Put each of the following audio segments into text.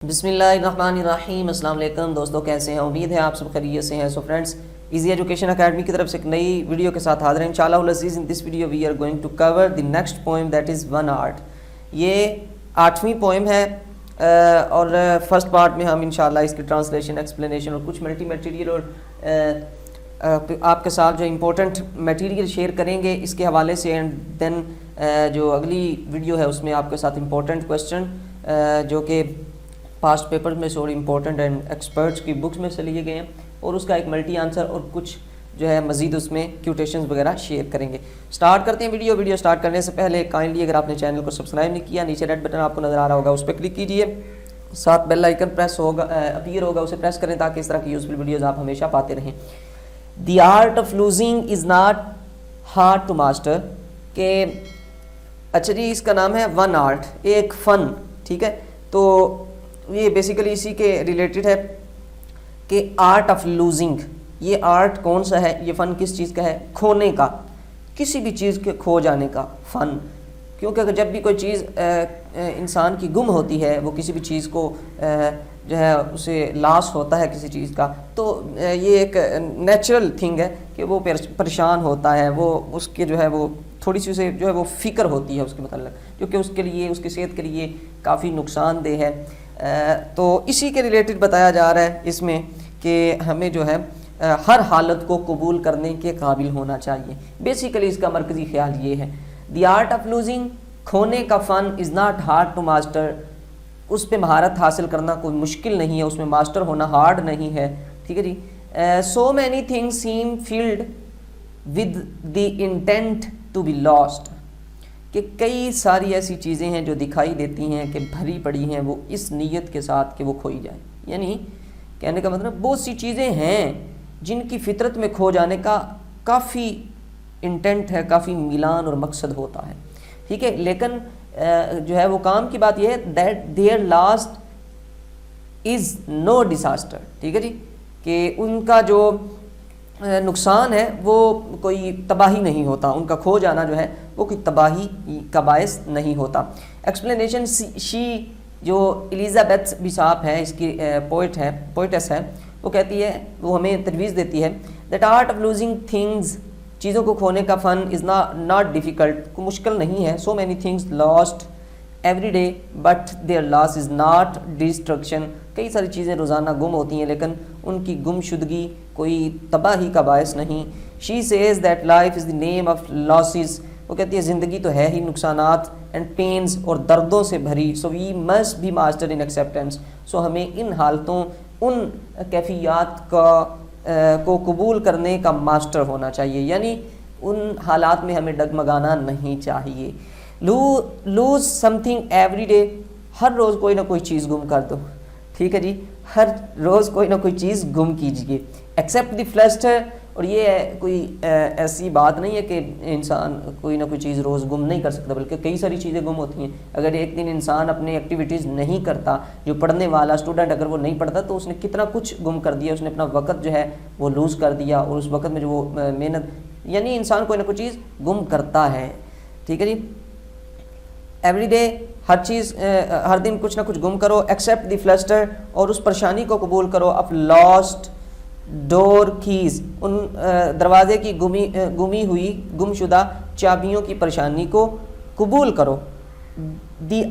بسم اللہ الرحمن الرحیم۔ السلام علیکم دوستوں، کیسے ہیں؟ امید ہے آپ سب خیریت سے ہیں۔ سو فرینڈس، ایزی ایجوکیشن اکیڈمی کی طرف سے ایک نئی ویڈیو کے ساتھ حاضر ہیں انشاءاللہ العزیز۔ In this video we are going to cover the next poem that is one art. یہ 8ویں پوئم ہے اور فرسٹ پارٹ میں ہم انشاءاللہ اس کی ٹرانسلیشن، ایکسپلینیشن اور کچھ ملٹی میٹیریل اور آپ کے ساتھ جو امپورٹنٹ میٹیریل شیئر کریں گے اس کے حوالے سے، اینڈ دین جو اگلی ویڈیو ہے اس میں آپ کے ساتھ امپورٹنٹ کویسچن جو کہ پاسٹ پیپر میں سے اور امپورٹنٹ اینڈ ایکسپرٹس کی بکس میں سے لیے گئے ہیں، اور اس کا ایک ملٹی آنسر اور کچھ جو ہے مزید اس میں کوٹیشنز وغیرہ شیئر کریں گے۔ سٹارٹ کرتے ہیں ویڈیو سٹارٹ کرنے سے پہلے کائنڈلی اگر آپ نے چینل کو سبسکرائب نہیں کیا، نیچے ریڈ بٹن آپ کو نظر آ رہا ہوگا، اس پہ کلک کیجئے، ساتھ بیل آئیکن پریس ہوگا اپیئر ہوگا، اسے پریس کریں تاکہ اس طرح کی یوزفل ویڈیوز آپ ہمیشہ پاتے رہیں۔ The art of losing is not hard to master, کہ اچھا جی اس کا نام ہے ون آرٹ، ایک فن، ٹھیک ہے، تو یہ بیسیکلی اسی کے ریلیٹڈ ہے کہ آرٹ آف لوزنگ، یہ آرٹ کون سا ہے، یہ فن کس چیز کا ہے؟ کھونے کا، کسی بھی چیز کے کھو جانے کا فن۔ کیونکہ اگر جب بھی کوئی چیز انسان کی گم ہوتی ہے، وہ کسی بھی چیز کو جو ہے اسے لاس ہوتا ہے کسی چیز کا، تو یہ ایک نیچرل تھنگ ہے کہ وہ پریشان ہوتا ہے، وہ اس کے جو ہے وہ تھوڑی سی اسے جو ہے وہ فکر ہوتی ہے اس کے متعلق، کیونکہ اس کے لیے، اس کی صحت کے لیے کافی نقصان دہ ہے۔ تو اسی کے ریلیٹڈ بتایا جا رہا ہے اس میں کہ ہمیں جو ہے ہر حالت کو قبول کرنے کے قابل ہونا چاہیے۔ بیسیکلی اس کا مرکزی خیال یہ ہے، دی آرٹ آف لوزنگ، کھونے کا فن، is not hard to master, اس پہ مہارت حاصل کرنا کوئی مشکل نہیں ہے، اس میں ماسٹر ہونا ہارڈ نہیں ہے، ٹھیک ہے جی۔ So many things seem filled with the intent to be lost, کہ کئی ساری ایسی چیزیں ہیں جو دکھائی دیتی ہیں کہ بھری پڑی ہیں وہ اس نیت کے ساتھ کہ وہ کھوئی جائیں۔ یعنی کہنے کا مطلب بہت سی چیزیں ہیں جن کی فطرت میں کھو جانے کا کافی انٹینٹ ہے، کافی میلان اور مقصد ہوتا ہے، ٹھیک ہے، لیکن جو ہے وہ کام کی بات یہ ہے that their lost is no disaster, ٹھیک ہے جی، کہ ان کا جو نقصان ہے وہ کوئی تباہی نہیں ہوتا، ان کا کھو جانا جو ہے وہ کوئی تباہی کا باعث نہیں ہوتا۔ ایکسپلینیشن شی جو الیزابتھ بشاپ ہے، اس کی پوئٹس ہے، وہ کہتی ہے، وہ ہمیں تجویز دیتی ہے that art of losing things, چیزوں کو کھونے کا فن، از ناٹ ڈیفیکلٹ، کوئی مشکل نہیں ہے۔ So many things lost every day but their loss is not destruction, کئی ساری چیزیں روزانہ گم ہوتی ہیں لیکن ان کی گم شدگی کوئی تباہی کا باعث نہیں۔ شی says that life is the name of losses, وہ کہتی ہے زندگی تو ہے ہی نقصانات اینڈ پینز اور دردوں سے بھری، so we must be master in acceptance, so ہمیں ان حالتوں، ان کیفیات کو قبول کرنے کا ماسٹر ہونا چاہیے، یعنی ان حالات میں ہمیں ڈگمگانا نہیں چاہیے۔ Lose something every day, ہر روز کوئی نہ کوئی چیز گم کر دو، ٹھیک ہے جی، ہر روز کوئی نہ کوئی چیز گم کیجیے۔ ایکسیپٹ دی فلسٹر، اور یہ کوئی ایسی بات نہیں ہے کہ انسان کوئی نہ کوئی چیز روز گم نہیں کر سکتا، بلکہ کئی ساری چیزیں گم ہوتی ہیں۔ اگر ایک دن انسان اپنے ایکٹیویٹیز نہیں کرتا، جو پڑھنے والا اسٹوڈنٹ اگر وہ نہیں پڑھتا تو اس نے کتنا کچھ گم کر دیا، اس نے اپنا وقت جو ہے وہ لوز کر دیا، اور اس وقت میں جو وہ محنت، یعنی انسان کوئی نہ کوئی چیز گم کرتا ہے، ٹھیک ہے جی۔ ایوری ڈے، ہر چیز، ہر دن کچھ نہ کچھ گم کرو۔ ایکسیپٹ دی فلسٹر، اور اس پریشانی کو قبول کرو، آف لاسٹ ڈور کیز، ان دروازے کی گمی ہوئی، گم شدہ چابیوں کی پریشانی کو قبول کرو۔ دی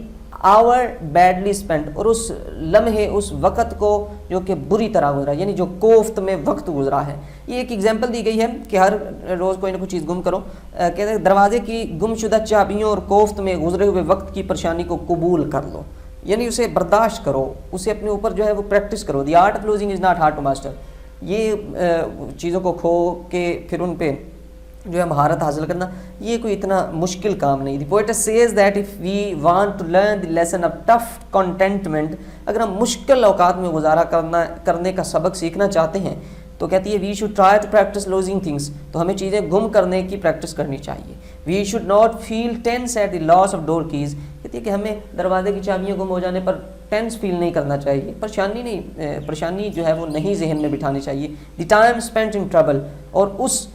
آور بیڈلی اسپینڈ، اور اس لمحے، اس وقت کو جو کہ بری طرح گزرا، یعنی جو کوفت میں وقت گزرا ہے۔ یہ ایک ایگزامپل دی گئی ہے کہ ہر روز کوئی نہ کوئی چیز گم کرو، کہتے ہیں دروازے کی گم شدہ چابیوں اور کوفت میں گزرے ہوئے وقت کی پریشانی کو قبول کر لو، یعنی اسے برداشت کرو، اسے اپنے اوپر جو ہے وہ پریکٹس کرو۔ The art of losing is not hard to master, یہ چیزوں کو کھو کے پھر ان پہ جو ہے مہارت حاصل کرنا، یہ کوئی اتنا مشکل کام نہیں۔ The poet says that if we want to learn the lesson of tough contentment, اگر ہم مشکل اوقات میں گزارا کرنے کا سبق سیکھنا چاہتے ہیں تو کہتی ہے we should try to practice losing things, تو ہمیں چیزیں گم کرنے کی پریکٹس کرنی چاہیے۔ We should not feel tense at the loss of door keys, کہتی ہے کہ ہمیں دروازے کی چابیاں گم ہو جانے پر ٹینس فیل نہیں کرنا چاہیے، پریشانی جو ہے وہ نہیں ذہن میں بٹھانی چاہیے۔ The time spent in trouble, اور اس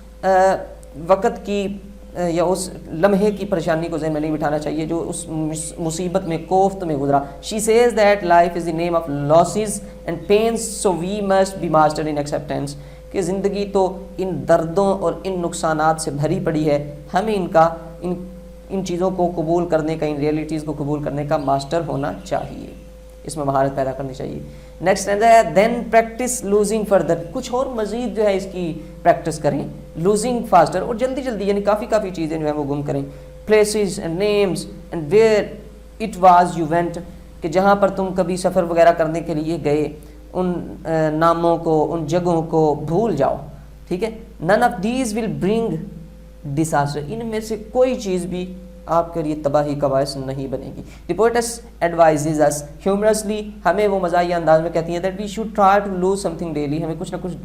وقت کی یا اس لمحے کی پریشانی کو ذہن میں نہیں بٹھانا چاہیے جو اس مصیبت میں کوفت میں گزرا. She says that life is the name of losses and pains so we must be master in acceptance, کہ زندگی تو ان دردوں اور ان نقصانات سے بھری پڑی ہے, ہمیں ان چیزوں کو قبول کرنے کا, ان ریئلٹیز کو قبول کرنے کا ماسٹر ہونا چاہیے, اس میں مہارت پیدا کرنی چاہیے. نیکسٹ ہے دین پریکٹس لوزنگ فردر, کچھ اور مزید جو ہے اس کی پریکٹس کریں, لوزنگ فاسٹر, اور جلدی جلدی یعنی کافی چیزیں جو ہیں وہ گم کریں. Places and names and where it was you went, کہ جہاں پر تم کبھی سفر وغیرہ کرنے کے لیے گئے ان ناموں کو, ان جگہوں کو بھول جاؤ, ٹھیک ہے. نن آف دیز ول برنگ ڈساسٹر, ان میں سے کوئی چیز بھی آپ کے لیے تباہی کا باعث نہیں بنے گی. دی پوئٹس ایڈوائزز اس ہیومرسلی, ہمیں وہ مزاحیہ انداز میں کہتی ہیں that we should try to lose something daily, ہمیں کچھ نہ کچھ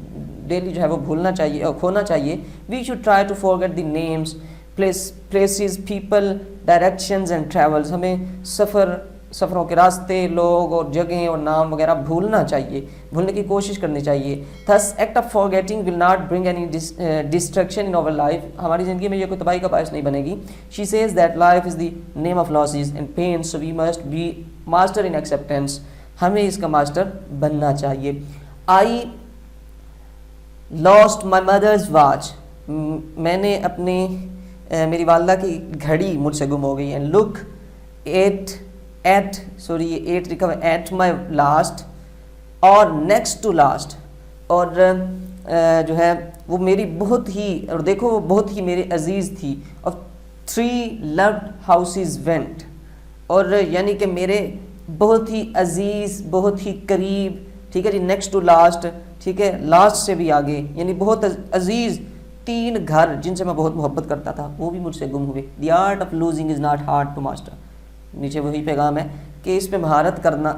ڈیلی جو ہے وہ بھولنا چاہیے, کھونا چاہیے. We should try to forget the names, places, people, directions and travels, ہمیں سفروں کے راستے, لوگ اور جگہیں اور نام وغیرہ بھولنا چاہیے, بھولنے کی کوشش کرنی چاہیے. Thus act of forgetting will not bring any distraction in our life, ہماری زندگی میں یہ کوئی تباہی کا باعث نہیں بنے گی. She says that life is the name of losses and pains, so we must be master in acceptance, ہمیں اس کا ماسٹر بننا چاہیے. I lost my mother's watch, میں نے میری والدہ کی گھڑی مجھ سے گم ہو گئی. And look at my last اور نیکسٹ ٹو لاسٹ, اور جو ہے وہ میری بہت ہی, اور دیکھو وہ بہت ہی میرے عزیز تھی. اور 3 loved houses went, اور یعنی کہ میرے بہت ہی عزیز, بہت ہی قریب, ٹھیک ہے جی, نیکسٹ ٹو لاسٹ, ٹھیک ہے, لاسٹ سے بھی آگے, یعنی بہت عزیز 3 گھر جن سے میں بہت محبت کرتا تھا وہ بھی مجھ سے گم ہوئے. The art of losing is not hard to master, نیچے وہی پیغام ہے کہ اس پہ مہارت کرنا,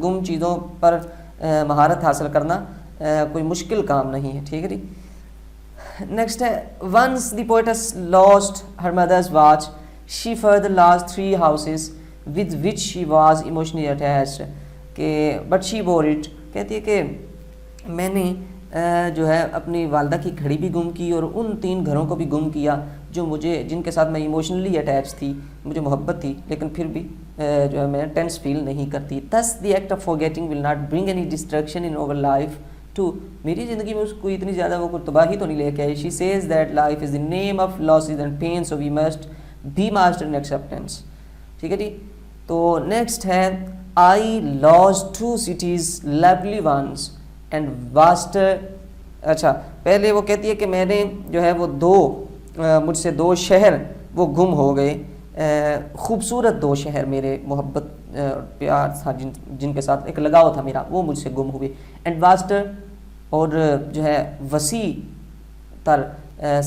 گم چیزوں پر مہارت حاصل کرنا کوئی مشکل کام نہیں ہے, ٹھیک ہے جی. نیکسٹ ہے once the poets lost her mother's watch, she further lost 3 houses with which she was emotionally attached, کہ بٹ شی بور اٹ, کہتی ہے کہ میں نے جو ہے اپنی والدہ کی گھڑی بھی گم کی اور ان 3 گھروں کو بھی گم کیا جن کے ساتھ میں ایموشنلی اٹیچ تھی, مجھے محبت تھی, لیکن پھر بھی جو ہے میں ٹینس فیل نہیں کرتی. thus the act of forgetting will not bring any distraction in our life to, میری زندگی میں اس کو اتنی زیادہ وہ کوئی تباہی تو نہیں لے کے آئی. she says that life is the name of losses and pains, so we must be master in acceptance, ٹھیک ہے جی. تو نیکسٹ ہے I lost 2 cities, lovely ones and vaster, اچھا پہلے وہ کہتی ہے کہ میں نے جو ہے وہ مجھ سے 2 شہر وہ گم ہو گئے, خوبصورت 2 شہر میرے محبت پیار تھا جن کے ساتھ ایک لگاؤ تھا میرا, وہ مجھ سے گم ہوئے. اینڈ واسٹر, اور جو ہے وسیع تر,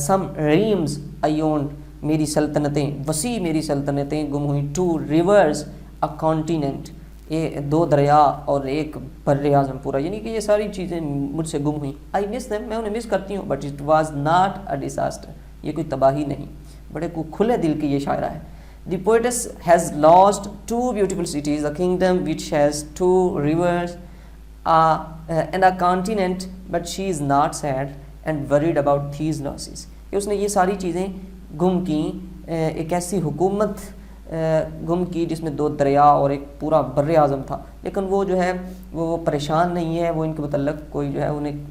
سم ریمز آئی اونڈ, میری سلطنتیں, وسیع میری سلطنتیں گم ہوئیں. 2 rivers a continent, یہ 2 دریا اور ایک بر اعظم پورا, یعنی کہ یہ ساری چیزیں مجھ سے گم ہوئیں. آئی مس them, میں انہیں مس کرتی ہوں, but it was not a disaster, یہ کوئی تباہی نہیں. بڑے کھلے دل کی یہ شاعرہ ہے. The poetess has lost 2 beautiful cities, a kingdom which has 2 rivers and a continent, but she is not sad and worried about these losses, کہ اس نے یہ ساری چیزیں گم کیں, ایک ایسی حکومت گم کی جس میں 2 دریا اور ایک پورا بر اعظم تھا, لیکن وہ جو ہے وہ پریشان نہیں ہے, وہ ان کے متعلق کوئی جو ہے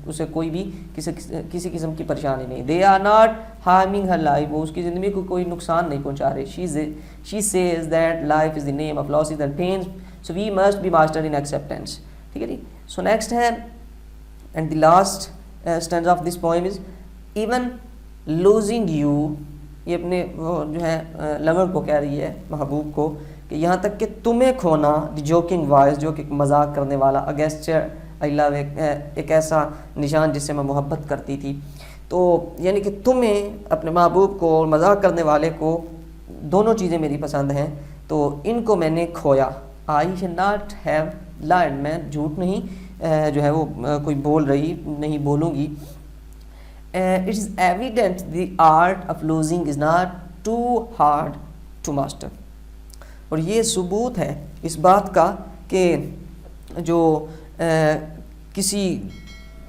اسے کوئی بھی کسی قسم کی پریشانی نہیں. they are not harming her life, وہ اس کی زندگی کو کوئی نقصان نہیں پہنچا رہے. she says that life is the name of losses and pains, so we must be master in acceptance, ٹھیک ہے جی. so next ہے and the last stanza of this poem is even losing you, یہ اپنے وہ جو ہے lower کو کہہ رہی ہے, محبوب کو, کہ یہاں تک کہ تمہیں کھونا, دی جوکنگ وائس, جو کہ مذاق کرنے والا, اگیسچر آئی لو, ایک ایسا نشان جس سے میں محبت کرتی تھی. تو یعنی کہ تمہیں, اپنے محبوب کو اور مذاق کرنے والے کو, دونوں چیزیں میری پسند ہیں, تو ان کو میں نے کھویا. آئی شل ناٹ ہیو لائڈ, میں جھوٹ نہیں جو ہے وہ کوئی نہیں بولوں گی. It is evident the art of losing is not too hard to master, اور یہ ثبوت ہے اس بات کا کہ جو کسی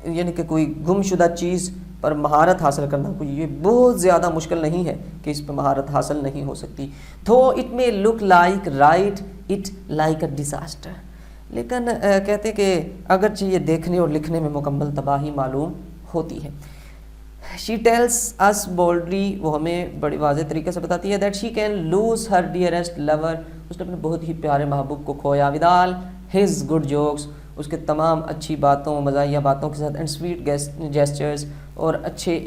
یعنی کہ کوئی گم شدہ چیز پر مہارت حاصل کرنا کوئی یہ بہت زیادہ مشکل نہیں ہے کہ اس پہ مہارت حاصل نہیں ہو سکتی. Though it may look like write it like a disaster. لیکن کہتے ہیں کہ اگرچہ یہ دیکھنے اور لکھنے میں مکمل تباہی معلوم ہوتی ہے. She tells us boldly, وہ ہمیں بڑی واضح طریقے سے بتاتی ہے that she can lose her dearest lover, اس نے اپنے بہت ہی پیارے محبوب کو کھویا, with all his good jokes, اس کے تمام اچھی باتوں مزاحیہ باتوں کے ساتھ, and sweet gestures, اور اچھے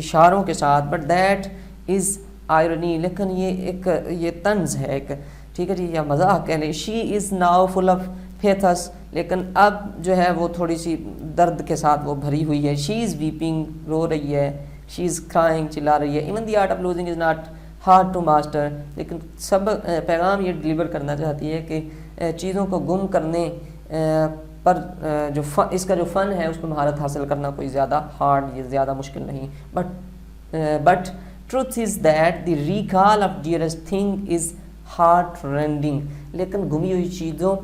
اشاروں کے ساتھ, but that is irony, لیکن یہ طنز ہے ایک, ٹھیک ہے جی, یا مزاح کہہ لیں. She is now full of pathos, لیکن اب جو ہے وہ تھوڑی سی درد کے ساتھ وہ بھری ہوئی ہے. She is weeping, رو رہی ہے. She is crying, چلا رہی ہے. Even the art of losing is not hard to master, لیکن سب پیغام یہ ڈلیور کرنا چاہتی ہے کہ چیزوں کو گم کرنے پر جو اس کا جو فن ہے اس پہ مہارت حاصل کرنا کوئی زیادہ ہارڈ یا زیادہ مشکل نہیں. But truth is that the recall of dearest thing is heart rendering, لیکن گمی ہوئی چیزوں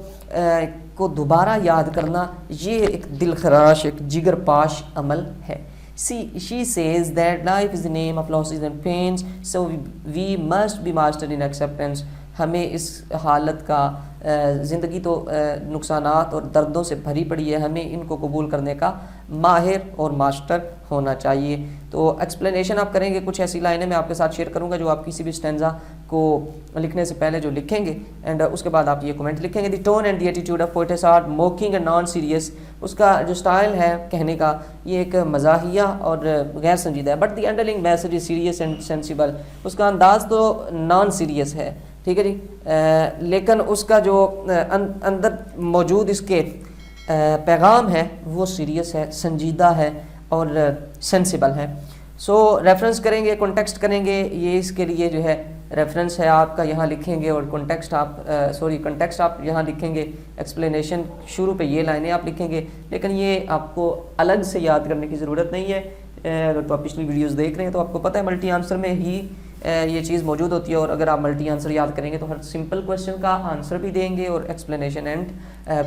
کو دوبارہ یاد کرنا یہ ایک دل خراش, ایک جگر پاش عمل ہے. She says that life is the name of losses and pains, so we must be mastered in acceptance. ہمیں اس حالت کا, زندگی تو نقصانات اور دردوں سے بھری پڑی ہے, ہمیں ان کو قبول کرنے کا ماہر اور ماسٹر ہونا چاہیے. تو ایکسپلینیشن آپ کریں گے, کچھ ایسی لائنیں میں آپ کے ساتھ شیئر کروں گا جو آپ کسی بھی اسٹینزا کو لکھنے سے پہلے جو لکھیں گے, اینڈ اس کے بعد آپ یہ کومنٹ لکھیں گے. The tone and the attitude of poetess are mocking and non serious, اس کا جو سٹائل ہے کہنے کا یہ ایک مزاحیہ اور غیر سنجیدہ ہے. But the underlying message is serious and sensible, اس کا انداز تو نان سیریس ہے, ٹھیک ہے جی, لیکن اس کا جو اندر موجود اس کے پیغام ہے وہ سیریس ہے, سنجیدہ ہے اور سینسیبل ہے. سو ریفرنس کریں گے, کانٹیکسٹ کریں گے, یہ اس کے لیے جو ہے ریفرنس ہے آپ کا, یہاں لکھیں گے, اور کنٹیکسٹ آپ یہاں لکھیں گے. ایکسپلینیشن شروع پہ یہ لائنیں آپ لکھیں گے, لیکن یہ آپ کو الگ سے یاد کرنے کی ضرورت نہیں ہے. اگر تو آپ پچھلی ویڈیوز دیکھ رہے ہیں تو آپ کو پتہ ہے ملٹی آنسر میں ہی یہ چیز موجود ہوتی ہے, اور اگر آپ ملٹی آنسر یاد کریں گے تو ہر سمپل کویشچن کا آنسر بھی دیں گے اور ایکسپلینیشن اینڈ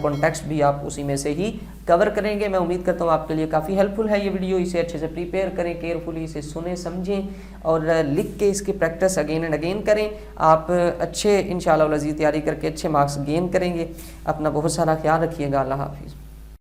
کانٹیکسٹ بھی آپ اسی میں سے ہی کور کریں گے. میں امید کرتا ہوں آپ کے لیے کافی ہیلپ فل ہے یہ ویڈیو. اسے اچھے سے پریپیئر کریں, کیئرفلی اسے سنیں سمجھیں اور لکھ کے اس کی پریکٹس اگین اینڈ اگین کریں. آپ اچھے انشاءاللہ العزیز تیاری کر کے اچھے مارکس گین کریں گے. اپنا بہت سارا خیال رکھیے گا. اللہ حافظ.